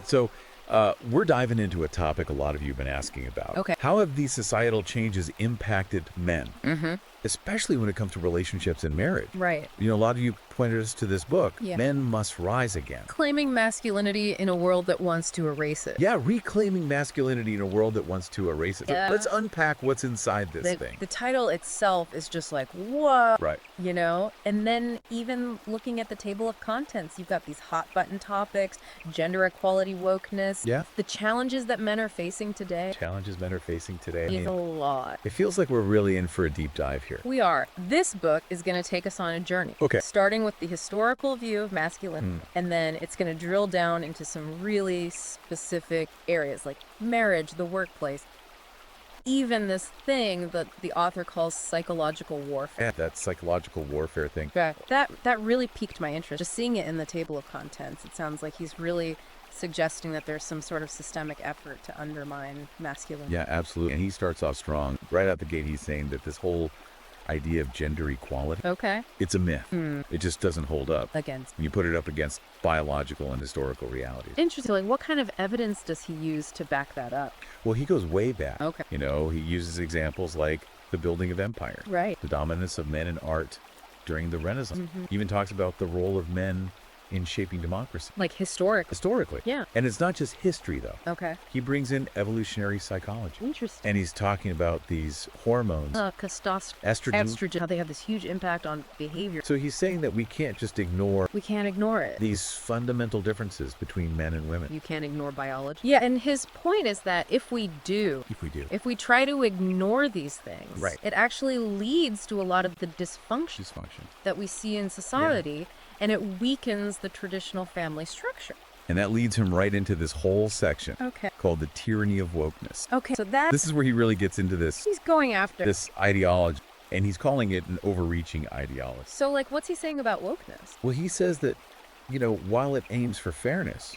right. So we're diving into a topic a lot of you have been asking about. Okay. How have these societal changes impacted men? Especially when it comes to relationships and marriage. Right. You know, a lot of you pointed us to this book, Yeah. Men Must Rise Again. Claiming masculinity in a world that wants to erase it. Yeah, reclaiming masculinity in a world that wants to erase it. So Yeah. let's unpack what's inside this thing. The title itself is just like, what? Right. You know? And then even looking at the table of contents, you've got these hot button topics, gender equality, wokeness. Yeah. The challenges that men are facing today Challenges men are facing today. is a lot. It feels like we're really in for a deep dive here. We are. This book is going to take us on a journey. Okay. Starting with the historical view of masculinity, and then it's going to drill down into some really specific areas like marriage, the workplace, even this thing that the author calls psychological warfare. Yeah, that psychological warfare thing. That really piqued my interest. Just seeing it in the table of contents, it sounds like he's really suggesting that there's some sort of systemic effort to undermine masculinity. Yeah, absolutely. And he starts off strong. Right out the gate, he's saying that this whole idea of gender equality, Okay. it's a myth. It just doesn't hold up. Against. When you put it up against biological and historical realities. Interesting. Like, what kind of evidence does he use to back that up? Well, he goes way back. Okay. You know, he uses examples like the building of empire, Right. the dominance of men in art during the Renaissance. He even talks about the role of men in shaping democracy. Like Historically. Yeah. And it's not just history, though. Okay. He brings in evolutionary psychology. Interesting. And he's talking about these hormones, Estrogen, how they have this huge impact on behavior. So he's saying that we can't just ignore We can't ignore it. these fundamental differences between men and women. You can't ignore biology. Yeah, and his point is that if we try to ignore these things, Right. it actually leads to a lot of the dysfunction that we see in society, and it weakens the traditional family structure. And that leads him right into this whole section Okay. called the tyranny of wokeness. Okay, so that This is where he really gets into this he's going after. ideology, and he's calling it an overreaching ideology. So, like, what's he saying about wokeness? Well, he says that, you know, while it aims for fairness,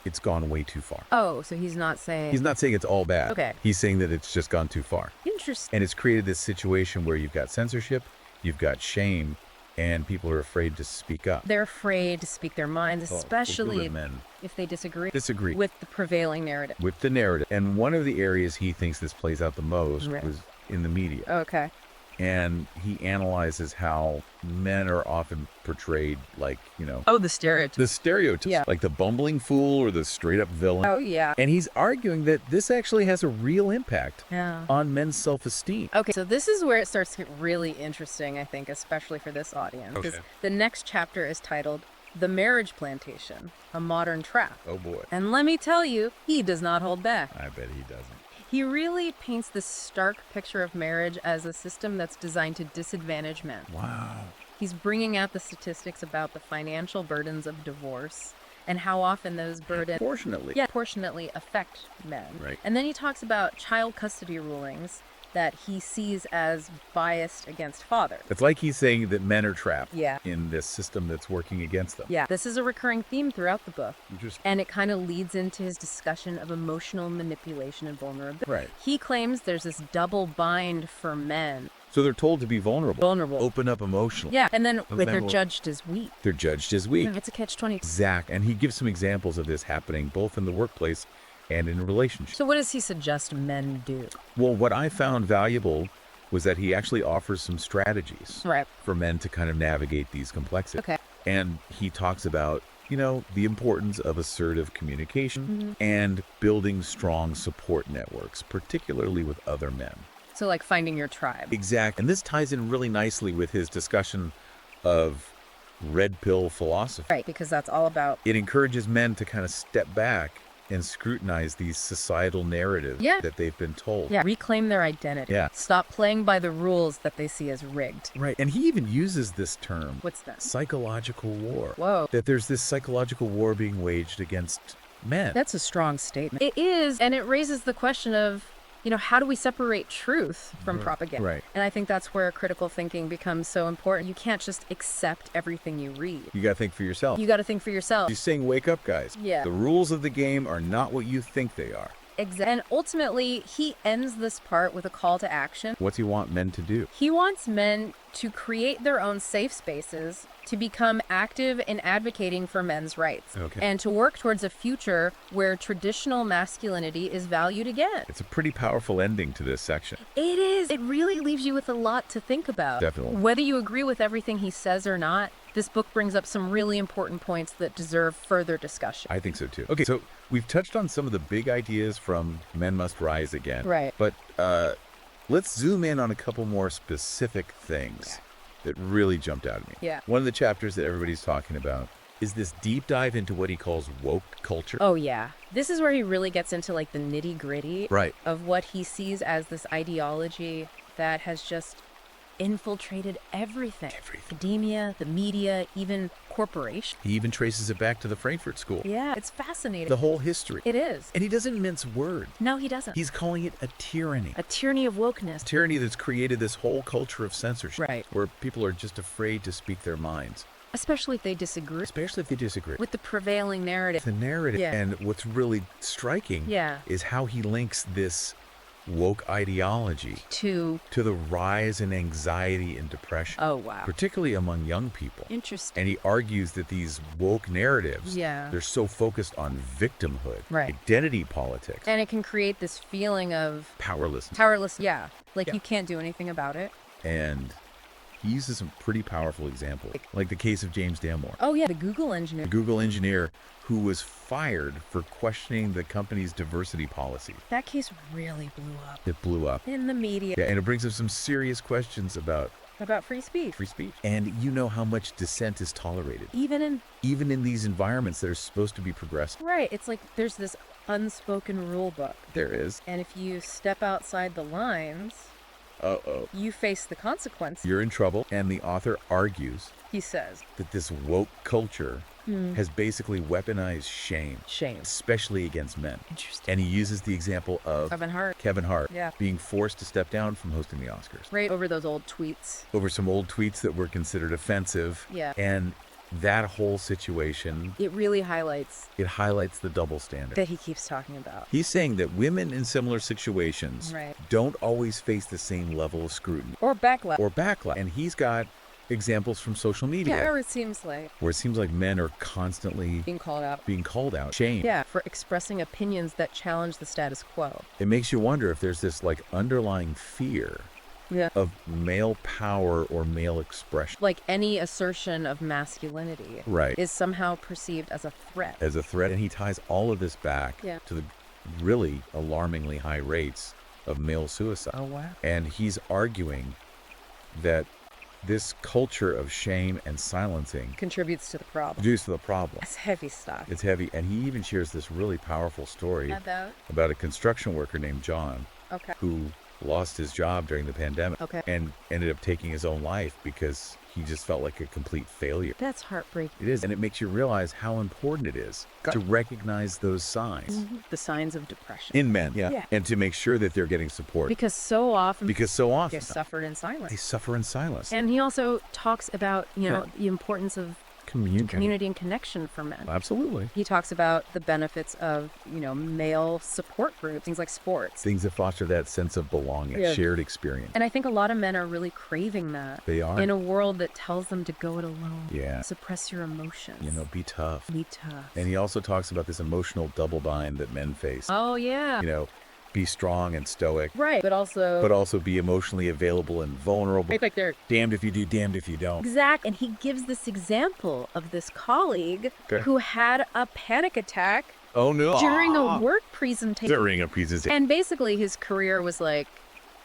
it's gone way too far. Oh, so he's not saying... He's not saying it's all bad. Okay. He's saying that it's just gone too far. Interesting. And it's created this situation where you've got censorship, you've got shame, and people are afraid to speak up. They're afraid to speak their minds, especially men if they disagree disagree with the prevailing narrative. with the narrative. And one of the areas he thinks this plays out the most Right. was in the media. Okay. And he analyzes how men are often portrayed like, you know, Oh, the stereotype. the stereotypes, Yeah. like the bumbling fool or the straight up villain. Oh, yeah. And he's arguing that this actually has a real impact Yeah. on men's self-esteem. Okay, so this is where it starts to get really interesting, I think, especially for this audience. 'Cause Okay. the next chapter is titled The Marriage Plantation, a Modern Trap. Oh boy. And let me tell you, he does not hold back. I bet he doesn't. He really paints this stark picture of marriage as a system that's designed to disadvantage men. Wow. He's bringing out the statistics about the financial burdens of divorce and how often those burdens proportionately affect men. Right. And then he talks about child custody rulings that he sees as biased against fathers. It's like he's saying that men are trapped Yeah. in this system that's working against them. Yeah, this is a recurring theme throughout the book. Interesting. And it kind of leads into his discussion of emotional manipulation and vulnerability. Right. He claims there's this double bind for men. So they're told to be vulnerable. Open up emotionally. Yeah, and then men they're will- judged as weak. They're judged as weak. Yeah, it's a catch-20. Exact. And he gives some examples of this happening both in the workplace and in relationships. So what does he suggest men do? Well, what I found valuable was that he actually offers some strategies Right. for men to kind of navigate these complexities. Okay. And he talks about, you know, the importance of assertive communication and building strong support networks, particularly with other men. So like finding your tribe. Exactly. And this ties in really nicely with his discussion of red pill philosophy. Right, because that's all about... It encourages men to kind of step back and scrutinize these societal narratives that they've been told. Yeah, reclaim their identity. Yeah. Stop playing by the rules that they see as rigged. Right. And he even uses this term. What's that? Psychological war. Whoa. That there's this psychological war being waged against men. That's a strong statement. It is, and it raises the question of, you know, how do we separate truth from propaganda? Right. And I think that's where critical thinking becomes so important. You can't just accept everything you read. You got to think for yourself. You got to think for yourself. He's saying, wake up, guys. Yeah. The rules of the game are not what you think they are. And ultimately, he ends this part with a call to action. What's he want men to do? He wants men to create their own safe spaces, to become active in advocating for men's rights, and to work towards a future where traditional masculinity is valued again. It's a pretty powerful ending to this section. It is. It really leaves you with a lot to think about. Definitely. Whether you agree with everything he says or not, this book brings up some really important points that deserve further discussion. I think so too. Okay, so we've touched on some of the big ideas from Men Must Rise Again. Right. But let's zoom in on a couple more specific things that really jumped out at me. Yeah. One of the chapters that everybody's talking about is this deep dive into what he calls woke culture. Oh, yeah. This is where he really gets into like the nitty gritty of what he sees as this ideology that has just infiltrated everything. Academia, the media, even corporations. He even traces it back to the Frankfurt School. Yeah, it's fascinating. The whole history. It is. And he doesn't mince words. No, he doesn't. He's calling it a tyranny. A tyranny of wokeness. Tyranny that's created this whole culture of censorship. Right. Where people are just afraid to speak their minds. Especially if they disagree. Especially if they disagree. With the prevailing narrative. The narrative. Yeah. And what's really striking is how he links this woke ideology to the rise in anxiety and depression. Oh, wow. Particularly among young people. Interesting. And he argues that these woke narratives, they're so focused on victimhood, identity politics. And it can create this feeling of powerlessness. Yeah. Like you can't do anything about it. And he uses some pretty powerful examples, like the case of James Damore. Oh, yeah, the Google engineer. The Google engineer who was fired for questioning the company's diversity policy. That case really blew up. It blew up. In the media. Yeah, and it brings up some serious questions about free speech. Free speech. And you know how much dissent is tolerated. Even in these environments that are supposed to be progressive. Right. It's like there's this unspoken rule book. There is. And if you step outside the lines, you face the consequences. You're in trouble. And the author argues, he says, that this woke culture has basically weaponized shame. Especially against men. Interesting. And he uses the example of Kevin Hart being forced to step down from hosting the Oscars. Right, over those old tweets. Over some old tweets that were considered offensive. Yeah. And that whole situation, it really highlights the double standard that he keeps talking about. He's saying that women in similar situations don't always face the same level of scrutiny or backlash. And he's got examples from social media where it seems like men are constantly being called out, shamed for expressing opinions that challenge the status quo. It makes you wonder if there's this like underlying fear of male power or male expression. Like any assertion of masculinity is somehow perceived as a threat. And he ties all of this back to the really alarmingly high rates of male suicide. Oh, wow. And he's arguing that this culture of shame and silencing contributes to the problem. It's heavy stuff. It's heavy. And he even shares this really powerful story about a construction worker named John who lost his job during the pandemic and ended up taking his own life because he just felt like a complete failure. That's heartbreaking. It is. And it makes you realize how important it is to recognize those signs. The signs of depression. In men, and to make sure that they're getting support. Because so often they suffer in silence. And And he also talks about, the importance of community and connection for men. Absolutely. He talks about the benefits of, male support groups, things like sports. Things that foster that sense of belonging, shared experience. And I think a lot of men are really craving that. They are. In a world that tells them to go it alone. Yeah. Suppress your emotions. Be tough. Be tough. And he also talks about this emotional double bind that men face. Oh, yeah. Be strong and stoic. Right. But also be emotionally available and vulnerable. Like they're damned if you do, damned if you don't. Exactly. And he gives this example of this colleague who had a panic attack during a work presentation. And basically his career was like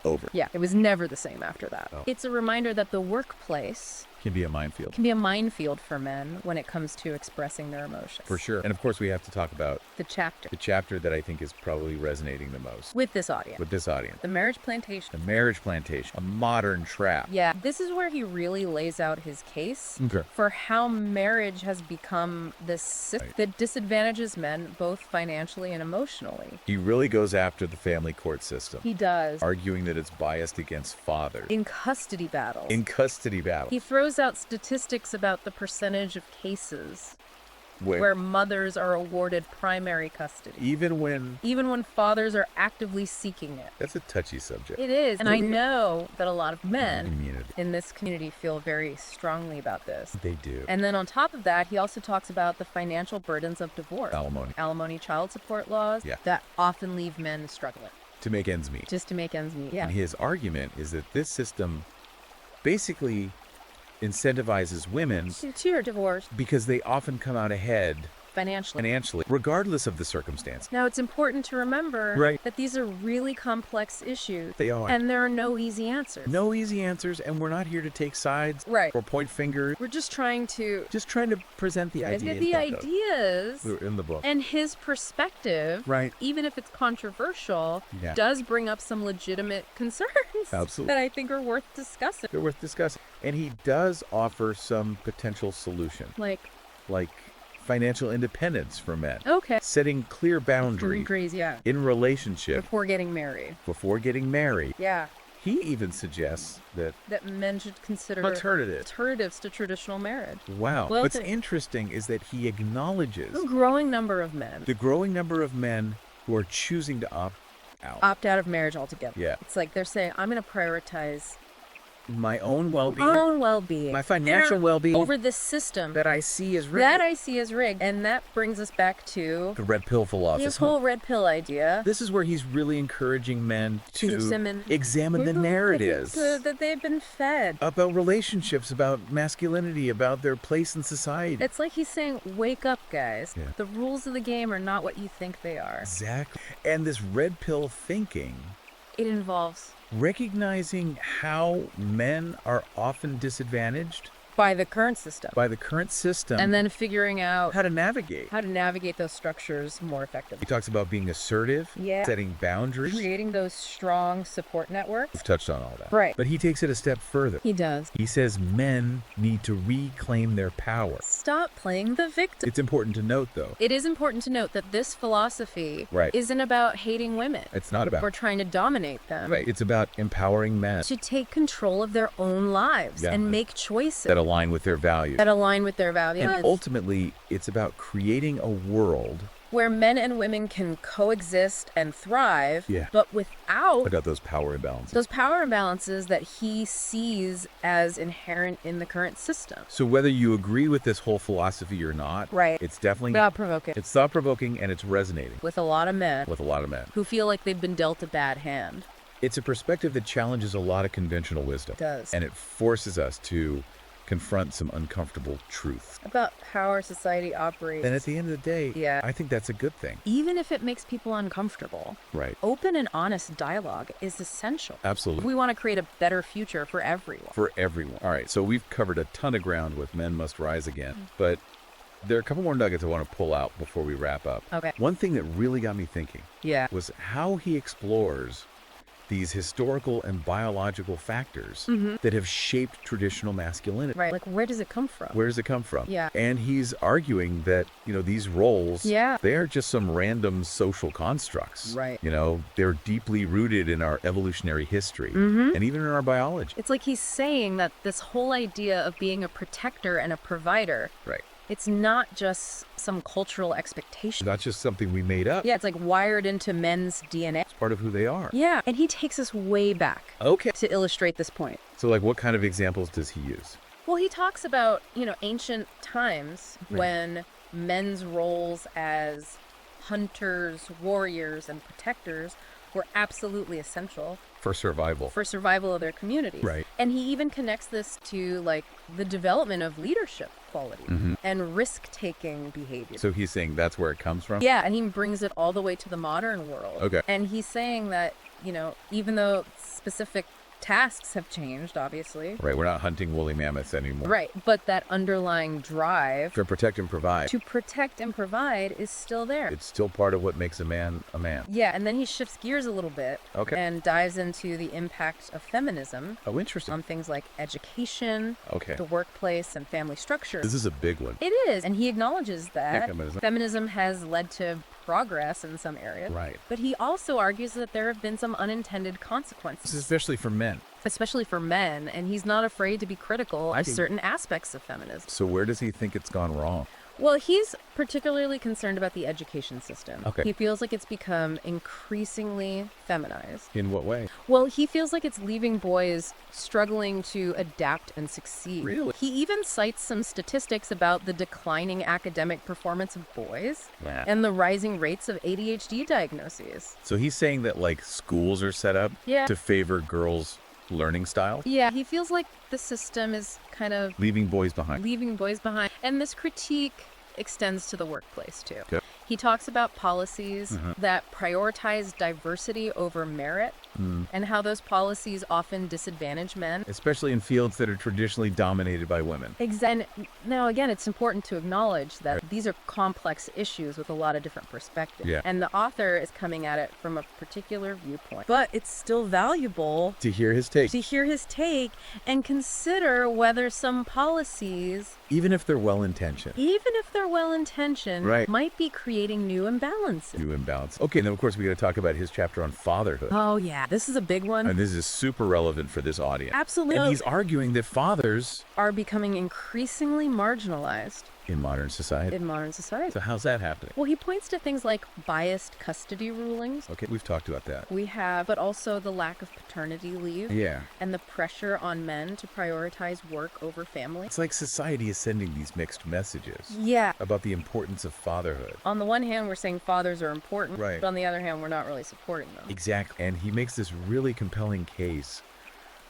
over. Yeah. It was never the same after that. Oh. It's a reminder that the workplace can be a minefield. Can be a minefield for men when it comes to expressing their emotions. For sure. And of course we have to talk about the chapter. The chapter that I think is probably resonating the most. With this audience. The marriage plantation. The marriage plantation. A modern trap. Yeah. This is where he really lays out his case for how marriage has become this system that disadvantages men both financially and emotionally. He really goes after the family court system. He does. Arguing that it's biased against fathers. In custody battles. He throws out statistics about the percentage of cases where mothers are awarded primary custody. Even when fathers are actively seeking it. That's a touchy subject. It is. And I know that a lot of men in this community feel very strongly about this. They do. And then on top of that, he also talks about the financial burdens of divorce. Alimony child support laws that often leave men struggling. To make ends meet. Just to make ends meet, yeah. And his argument is that this system basically incentivizes women to divorce because they often come out ahead financially, regardless of the circumstance. Now, it's important to remember that these are really complex issues. They are. And there are no easy answers. No easy answers, and we're not here to take sides or point fingers. We're just trying to present the ideas. The ideas in the book. And his perspective, even if it's controversial, does bring up some legitimate concerns. Absolutely. That I think are worth discussing. They're worth discussing. And he does offer some potential solution. Like financial independence for men. Okay. Setting clear boundaries in relationship. Before getting married. Yeah. He even suggests that men should consider alternatives to traditional marriage. Wow. What's interesting is that he acknowledges the growing number of men who are choosing to opt out of marriage altogether. Yeah. It's like they're saying, I'm going to prioritize my own well-being, my financial well-being over this system that I see as rigged. And that brings us back to the red pill philosophy. This whole red pill idea. This is where he's really encouraging men to examine the narratives that they've been fed about relationships, about masculinity, about their place in society. It's like he's saying, wake up, guys. Yeah. The rules of the game are not what you think they are. Exactly. And this red pill thinking, it involves recognizing how men are often disadvantaged by the current system. And then figuring out how to navigate those structures more effectively. He talks about being assertive, setting boundaries, creating those strong support networks. We've touched on all that. Right. But he takes it a step further. He does. He says men need to reclaim their power. Stop playing the victim. It's important to note, though. It is important to note that this philosophy isn't about hating women. It's not about. Or trying to dominate them. Right. It's about empowering men to take control of their own lives and make choices that align with their values. And ultimately, it's about creating a world where men and women can coexist and thrive, but without those power imbalances. Those power imbalances that he sees as inherent in the current system. So whether you agree with this whole philosophy or not, it's definitely thought-provoking. It's thought-provoking and it's resonating. With a lot of men. Who feel like they've been dealt a bad hand. It's a perspective that challenges a lot of conventional wisdom. It does. And it forces us to confront some uncomfortable truths about how our society operates. And at the end of the day, I think that's a good thing. Even if it makes people uncomfortable. Right. Open and honest dialogue is essential. Absolutely. If we want to create a better future for everyone. All right, so we've covered a ton of ground with Men Must Rise Again, but there are a couple more nuggets I want to pull out before we wrap up. Okay. One thing that really got me thinking was how he explores these historical and biological factors that have shaped traditional masculinity. Right. Like, where does it come from? Yeah. And he's arguing that, these roles, they are just some random social constructs. Right. They're deeply rooted in our evolutionary history and even in our biology. It's like he's saying that this whole idea of being a protector and a provider. Right. It's not just some cultural expectation. Not just something we made up. Yeah, it's like wired into men's DNA. It's part of who they are. Yeah, and he takes us way back. Okay. To illustrate this point. So, what kind of examples does he use? Well, he talks about, ancient times when men's roles as hunters, warriors, and protectors were absolutely essential. For survival of their communities. Right. And he even connects this to, the development of leadership quality and risk-taking behavior. So he's saying that's where it comes from? Yeah, and he brings it all the way to the modern world. Okay. And he's saying that, even though specific tasks have changed, obviously. Right, we're not hunting woolly mammoths anymore. Right, but that underlying drive to protect and provide is still there. It's still part of what makes a man a man. Yeah, and then he shifts gears a little bit and dives into the impact of feminism. Oh, interesting. On things like education, the workplace, and family structure. This is a big one. It is, and he acknowledges that feminism has led to progress in some areas. Right. But he also argues that there have been some unintended consequences. Especially for men, and he's not afraid to be critical of certain aspects of feminism. So where does he think it's gone wrong? Well, he's particularly concerned about the education system. Okay. He feels like it's become increasingly feminized. In what way? Well, he feels like it's leaving boys struggling to adapt and succeed. Really? He even cites some statistics about the declining academic performance of boys and the rising rates of ADHD diagnoses. So he's saying that, like, schools are set up to favor girls' learning style? Yeah, he feels like the system is kind of Leaving boys behind. And this critique extends to the workplace, too. Okay. He talks about policies that prioritize diversity over merit and how those policies often disadvantage men. Especially in fields that are traditionally dominated by women. And now, again, it's important to acknowledge that these are complex issues with a lot of different perspectives. Yeah. And the author is coming at it from a particular viewpoint. But it's still valuable To hear his take. and consider whether some policies, Even if they're well-intentioned. Right. might be creating new imbalances. New imbalance. Okay, and then of course we got to talk about his chapter on fatherhood. Oh, yeah. This is a big one. And this is super relevant for this audience. Absolutely. And he's arguing that fathers Are becoming increasingly marginalized in modern society. in modern society. So how's that happening? Well, he points to things like biased custody rulings. Okay, we've talked about that. We have, but also the lack of paternity leave Yeah. and the pressure on men to prioritize work over family. It's like society is sending these mixed messages Yeah. about the importance of fatherhood. On the one hand, we're saying fathers are important, Right. but on the other hand, we're not really supporting them. Exactly. And he makes this really compelling case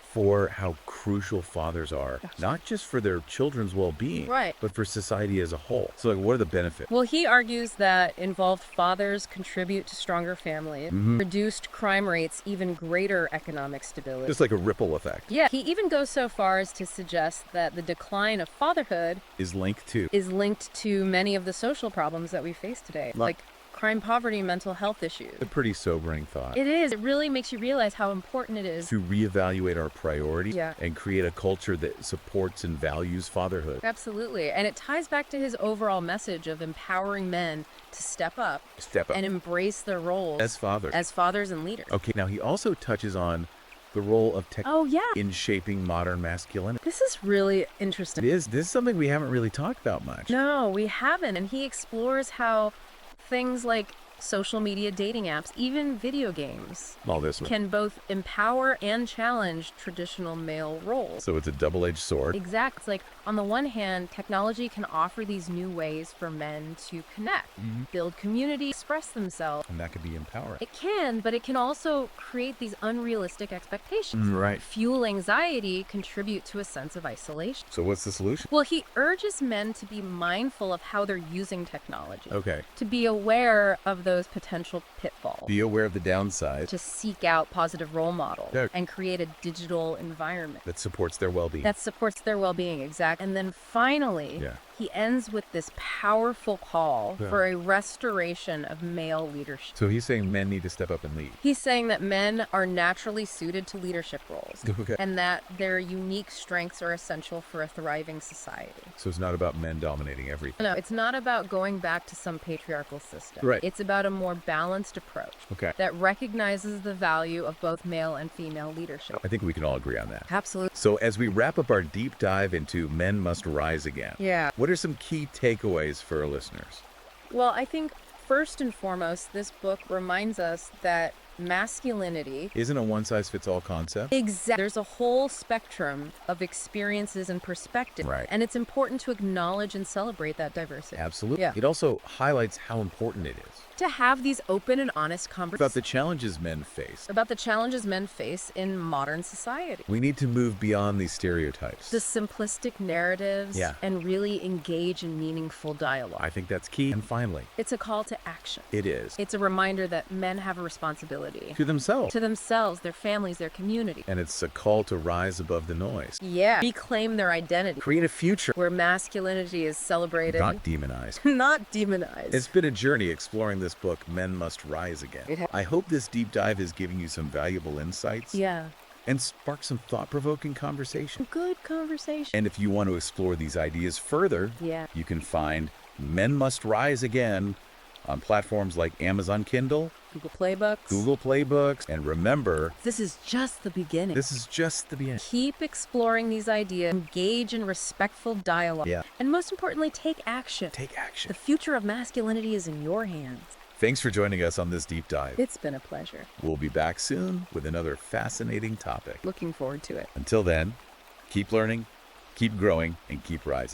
for how crucial fathers are, not just for their children's well-being, Right. but for society as a whole. So, like, what are the benefits? Well, he argues that involved fathers contribute to stronger families, reduced crime rates, even greater economic stability. Just like a ripple effect Yeah, he even goes so far as to suggest that the decline of fatherhood is linked to. is linked to many of the social problems that we face today, like crime, poverty, mental health issues. A pretty sobering thought. It is. It really makes you realize how important it is. To reevaluate our priorities Yeah. and create a culture that supports and values fatherhood. Absolutely. And it ties back to his overall message of empowering men to step up and embrace their roles as fathers. as fathers and leaders. Okay, now he also touches on the role of tech Oh, yeah. in shaping modern masculinity. This is really interesting. This is something we haven't really talked about much. No, we haven't. And he explores how things like social media dating apps, even video games, All this one. can both empower and challenge traditional male roles. So it's a double-edged sword. Exactly. It's like, on the one hand, technology can offer these new ways for men to connect, build community, express themselves. And that could be empowering. It can, but it can also create these unrealistic expectations. Right. Fuel anxiety, contribute to a sense of isolation. So what's the solution? Well, he urges men to be mindful of how they're using technology. Okay. To be aware of those potential pitfalls. Be aware of the downside To seek out positive role models Yeah. and create a digital environment that supports their well-being. that supports their well-being. Exactly. And then finally, Yeah. he ends with this powerful call Yeah. for a restoration of male leadership. So he's saying men need to step up and lead. He's saying that men are naturally suited to leadership roles Okay. and that their unique strengths are essential for a thriving society. So it's not about men dominating everything. No, it's not about going back to some patriarchal system. Right. It's about a more balanced approach Okay. that recognizes the value of both male and female leadership. I think we can all agree on that. Absolutely. So as we wrap up our deep dive into Men Must Rise Again, Yeah. what are some key takeaways for our listeners? Well, I think first and foremost, this book reminds us that masculinity Isn't a one-size-fits-all concept? There's a whole spectrum of experiences and perspectives. Right. And it's important to acknowledge and celebrate that diversity. Absolutely. Yeah. It also highlights how important it is To have these open and honest about conversations the challenges men face. about the challenges men face in modern society. We need to move beyond these stereotypes. The simplistic narratives Yeah. and really engage in meaningful dialogue. I think that's key. And finally, It's a call to action. it is It's a reminder that men have a responsibility to themselves. to themselves, their families, their community. And it's a call to rise above the noise. Yeah. Reclaim their identity, Create a future, where masculinity is celebrated, not demonized. not demonized. It's been a journey exploring this book, Men Must Rise Again. I hope this deep dive is giving you some valuable insights Yeah. and spark some thought-provoking conversation. Good conversation. And if you want to explore these ideas further, Yeah. you can find Men Must Rise Again on platforms like Amazon Kindle, Google Playbooks. And remember, this is just the beginning. Keep exploring these ideas, engage in respectful dialogue, and most importantly, take action. The future of masculinity is in your hands. Thanks for joining us on this deep dive. It's been a pleasure. We'll be back soon with another fascinating topic. Looking forward to it. Until then, keep learning, keep growing, and keep rising.